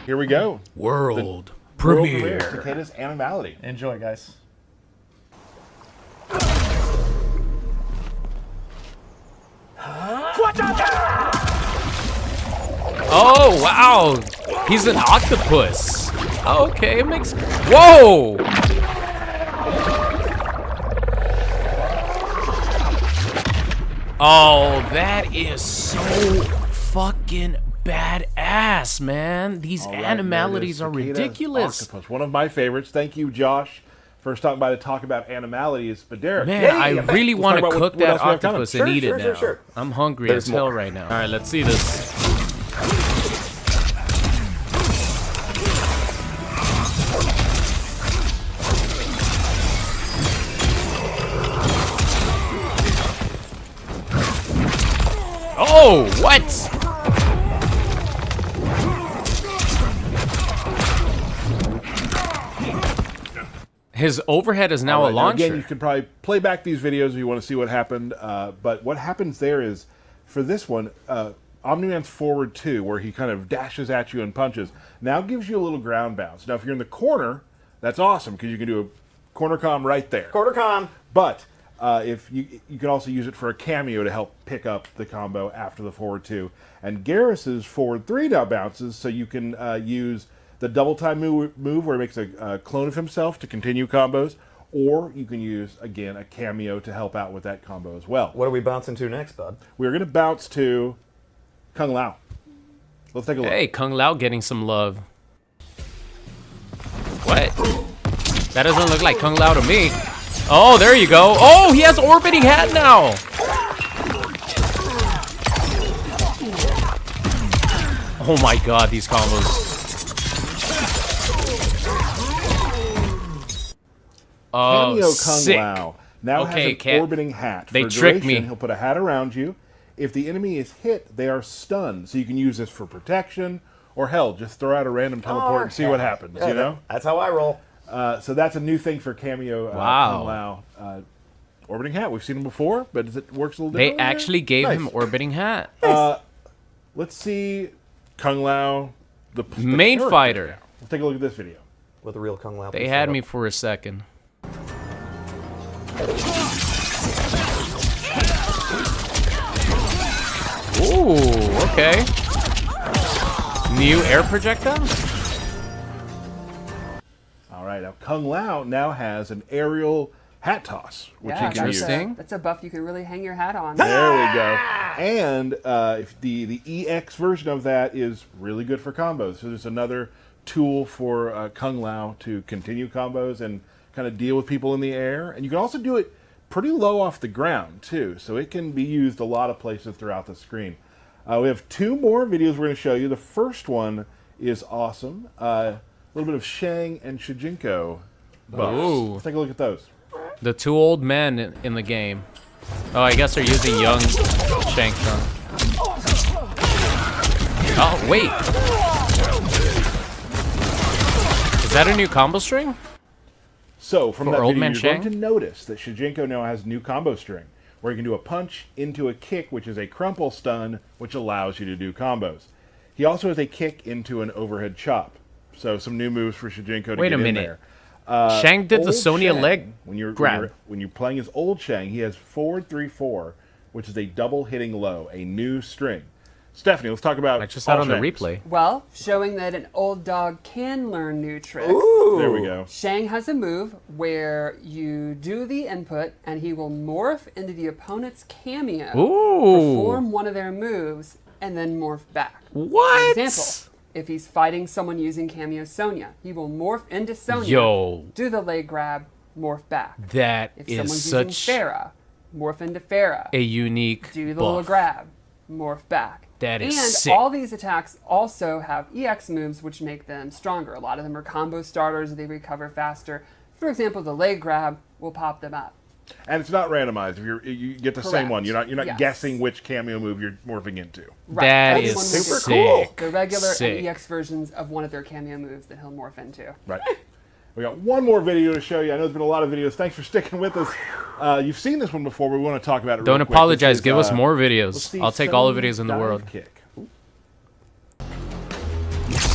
Here we go. World premiere. Takeda's Animality. Enjoy, guys. Oh, wow. He's an octopus. Okay, it makes... Whoa! Oh, that is so fucking badass, man. These animalities are ridiculous. Octopus, one of my favorites. Thank you, Josh, for stopping by to talk about animalities. But Derek, man, I really want to cook that octopus and eat it now. Sure. I'm hungry as hell right now. All right, let's see this. Oh, what? His overhead is now a launcher. Again, you can probably play back these videos if you want to see what happened. But what happens there is, for this one, Omni-Man's forward 2, where he kind of dashes at you and punches, now gives you a little ground bounce. Now, if you're in the corner, that's awesome, because you can do a corner comm right there. Corner comm. But if you can also use it for a cameo to help pick up the combo after the forward 2. And Geras' forward 3 now bounces, so you can use the double time move where he makes a clone of himself to continue combos, or you can use, again, a cameo to help out with that combo as well. What are we bouncing to next, bud? We're going to bounce to Kung Lao. Let's take a look. Hey, Kung Lao getting some love. What? That doesn't look like Kung Lao to me. Oh, there you go. Oh, he has orbiting hat now. Oh my god, these combos. Oh, Cameo Kung sick. Lao now has an orbiting hat. They for tricked duration, me. He'll put a hat around you. If the enemy is hit, they are stunned. So you can use this for protection, or hell, just throw out a random teleport and see what happens, you know? That's how I roll. So that's a new thing for Cameo Kung Lao. Orbiting hat, we've seen him before, but it works a little differently. They actually gave him orbiting hat. Let's see Kung Lao, the main fighter. Now. Let's take a look at this video. With a real Kung Lao. They had me for a second. Ooh, okay. New air projectile? All right, now Kung Lao now has an aerial hat toss, which he can use. That's a buff you can really hang your hat on. There we go. And if the EX version of that is really good for combos. So there's another tool for Kung Lao to continue combos and kind of deal with people in the air. And you can also do it pretty low off the ground, too. So it can be used a lot of places throughout the screen. We have 2 more videos we're going to show you. The first one is awesome. A little bit of Shang and Shijinko buffs. Ooh. Let's take a look at those. The 2 old men in the game. Oh, I guess they're using young Shang Tsung. Oh, wait. Is that a new combo string? So, from that Old video, Man you're Shang? going to notice that Shijinko now has new combo string, where you can do a punch into a kick, which is a crumple stun, which allows you to do combos. He also has a kick into an overhead chop. So, some new moves for Shijinko to Wait get a in minute. there. Shang did the Old Sonya Shang, leg grab. When you're playing as old Shang, he has forward 3-4, which is a double hitting low, a new string. Stephanie, let's talk about I just saw it on the Shangs. replay. Well, showing that an old dog can learn new tricks. Ooh. There we go. Shang has a move where you do the input and he will morph into the opponent's cameo, perform one of their moves, and then morph back. What? For example, if he's fighting someone using cameo Sonya, he will morph into Sonya, do the leg grab, morph back. That if is someone's such using Farah, morph into Farah, a unique do the little grab, morph back. That is and sick. all these attacks also have EX moves which make them stronger. A lot of them are combo starters, they recover faster. For example, the leg grab will pop them up. And it's not randomized. If you get the same one, you're not guessing which cameo move you're morphing into. Right. That Everyone is will super get cool. The regular Sick. and EX versions of one of their cameo moves that he'll morph into. Right. We got one more video to show you. I know there's been a lot of videos. Thanks for sticking with us. You've seen this one before, but we want to talk about it Don't real quick. apologize. This is, Give us more let's videos. see, I'll take all the Sun videos in the dive world. Kick.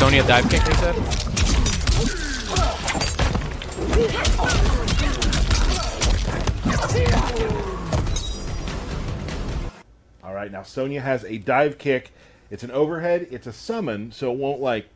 Sonya dive kick, they said? All right, now Sonya has a dive kick. It's an overhead. It's a summon, so it won't like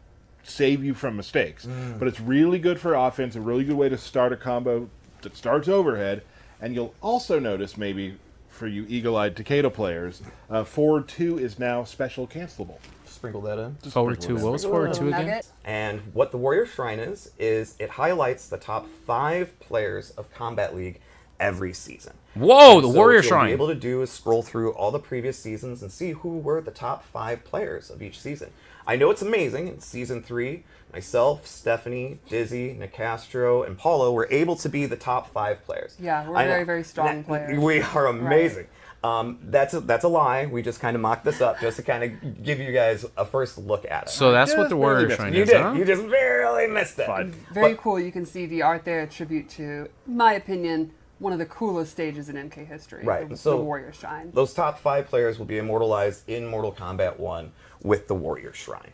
save you from mistakes. But it's really good for offense. A really good way to start a combo that starts overhead. And you'll also notice, maybe for you eagle-eyed Takeda players, forward 2 is now special cancelable. Sprinkle that in. Forward 2. What was forward 2 again? Nugget. And what the Warrior Shrine is it highlights the top 5 players of Kombat League every season. Whoa, the So Warrior what you'll Shrine. be able to do is scroll through all the previous seasons and see who were the top 5 players of each season. I know it's amazing. In Season 3, myself, Stephanie, Dizzy, Nicastro, and Paulo were able to be the top 5 players. Yeah, we're I know. very, very strong players. We are amazing. That's a lie. We just kind of mocked this up just to kind of give you guys a first look at it. So that's what Just the Warrior barely Shrine you is, did. huh? You just barely missed it. Fine. Very But- cool. You can see the art there, a tribute to, in my opinion, one of the coolest stages in MK history. Right, The, so- the Warrior Shrine. Those top 5 players will be immortalized in Mortal Kombat 1 with the Warrior Shrine.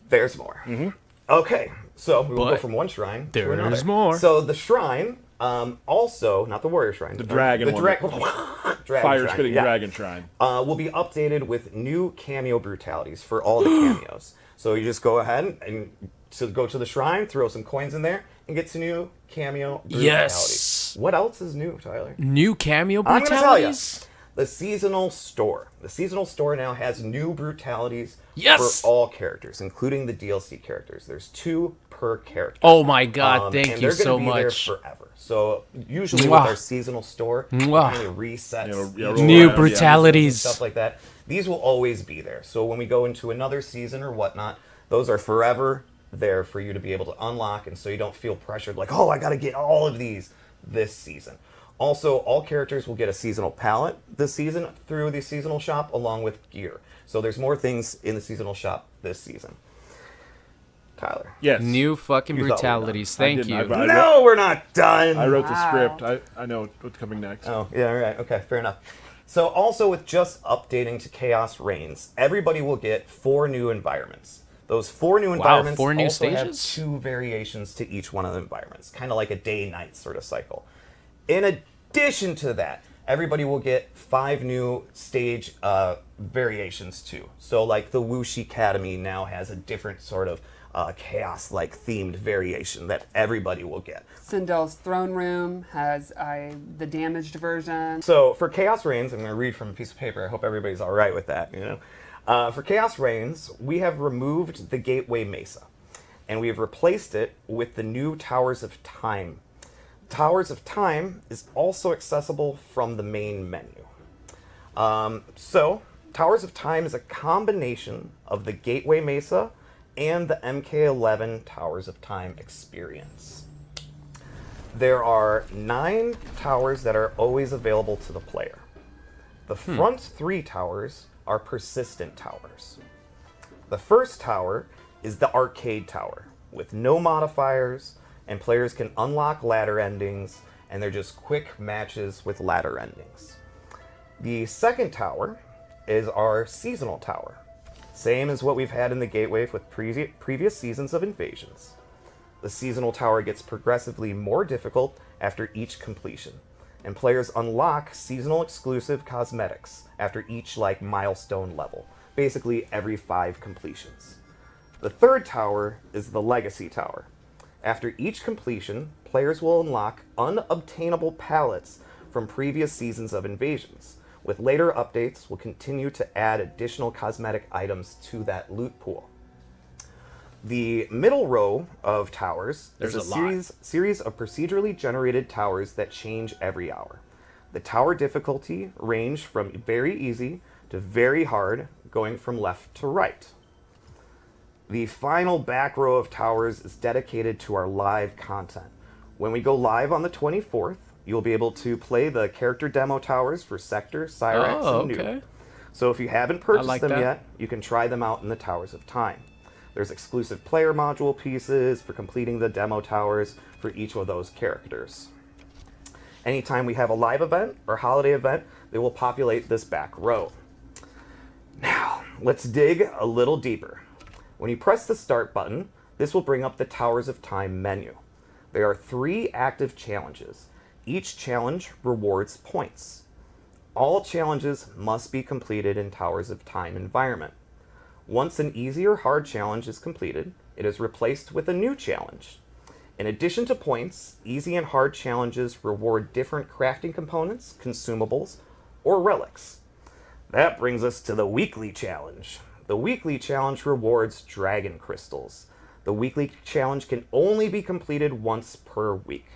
There's more. Okay, so we will go But from one shrine to there's another. more. So the shrine, also, not the Warrior Shrine. The dragon one. dragon Fire-spitting yeah, dragon shrine. will be updated with new cameo brutalities for all the cameos. So you just go ahead and go to the shrine, throw some coins in there, and get some new cameo brutalities. Yes. What else is new, Tyler? New cameo I'm going to tell you. brutalities? The seasonal store. The seasonal store now has new brutalities Yes! for all characters, including the DLC characters. There's 2 per character. Oh my god, And thank you they're so gonna be there much. forever. So usually Mwah. with our seasonal store, it Mwah. kind of resets Yeah, each roll New around, yeah. brutalities. stuff like that. These will always be there. So when we go into another season or whatnot, those are forever there for you to be able to unlock, and so you don't feel pressured like, oh, I got to get all of these this season. Also, all characters will get a seasonal palette this season through the seasonal shop along with gear. So there's more things in the seasonal shop this season. Tyler. Yes. New fucking You thought we were brutalities. done. I Thank didn't. you. I No, we're not done. I wrote the Wow. script. I know what's coming next. Oh, yeah, all right. Okay, fair enough. So also with just updating to Chaos Reigns, everybody will get 4 new environments. Those 4 new environments 4 new also have stages? 2 variations to each one of the environments, kind of like a day-night sort of cycle. In addition to that, everybody will get 5 new stage variations too. So like the Whoosh Academy now has a different sort of chaos-like themed variation that everybody will get. Sindel's throne room has the damaged version. So for Chaos Reigns, I'm going to read from a piece of paper. I hope everybody's all right with that. For Chaos Reigns, we have removed the Gateway Mesa, and we have replaced it with the new Towers of Time. Towers of Time is also accessible from the main menu. So Towers of Time is a combination of the Gateway Mesa and the MK11 Towers of Time experience. There are 9 towers that are always available to the player. The front 3 towers are persistent towers. The first tower is the arcade tower with no modifiers, and players can unlock ladder endings, and they're just quick matches with ladder endings. The second tower is our seasonal tower, same as what we've had in the Gateway with previous seasons of Invasions. The seasonal tower gets progressively more difficult after each completion, and players unlock seasonal exclusive cosmetics after each milestone level, basically every 5 completions. The third tower is the Legacy Tower. After each completion, players will unlock unobtainable palettes from previous seasons of Invasions. With later updates, we'll continue to add additional cosmetic items to that loot pool. The middle row of towers is a series of procedurally generated towers that change every hour. The tower difficulty range from very easy to very hard, going from left to right. The final back row of towers is dedicated to our live content. When we go live on the 24th, you'll be able to play the character demo towers for Sector, Cyrax, and Noob. okay. So if you haven't purchased like them that. yet, you can try them out in the Towers of Time. There's exclusive player module pieces for completing the demo towers for each of those characters. Anytime we have a live event or holiday event, they will populate this back row. Now, let's dig a little deeper. When you press the Start button, this will bring up the Towers of Time menu. There are 3 active challenges. Each challenge rewards points. All challenges must be completed in Towers of Time environment. Once an easy or hard challenge is completed, it is replaced with a new challenge. In addition to points, easy and hard challenges reward different crafting components, consumables, or relics. That brings us to the weekly challenge. The weekly challenge rewards dragon crystals. The weekly challenge can only be completed once per week.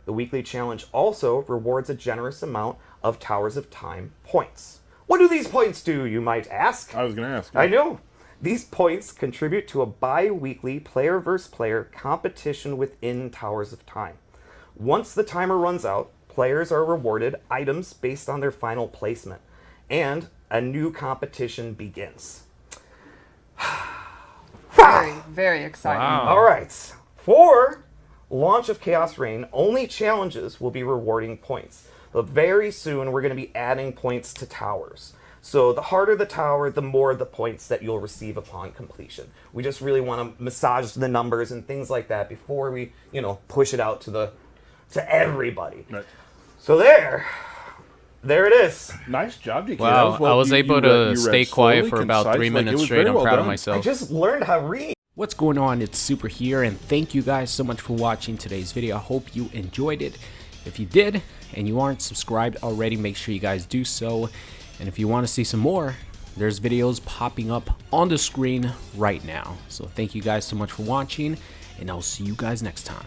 The weekly challenge also rewards a generous amount of Towers of Time points. What do these points do, you might ask? I was going to ask. I know. These points contribute to a bi-weekly player versus player competition within Towers of Time. Once the timer runs out, players are rewarded items based on their final placement, and a new competition begins. Very, very exciting. Wow. All right. For launch of Chaos Reign, only challenges will be rewarding points. But very soon, we're going to be adding points to towers. So the harder the tower, the more the points that you'll receive upon completion. We just really want to massage the numbers and things like that before we, push it out to everybody. Right. So there it is. Nice job, DK. Wow, That was I was able to you stay read quiet slowly, for about concise, 3 it minutes was straight. very I'm well proud of done. myself. I just learned how to read. What's going on? It's Super here, and thank you guys so much for watching today's video. I hope you enjoyed it. If you did, and you aren't subscribed already, make sure you guys do so. And if you want to see some more, there's videos popping up on the screen right now. So thank you guys so much for watching, and I'll see you guys next time.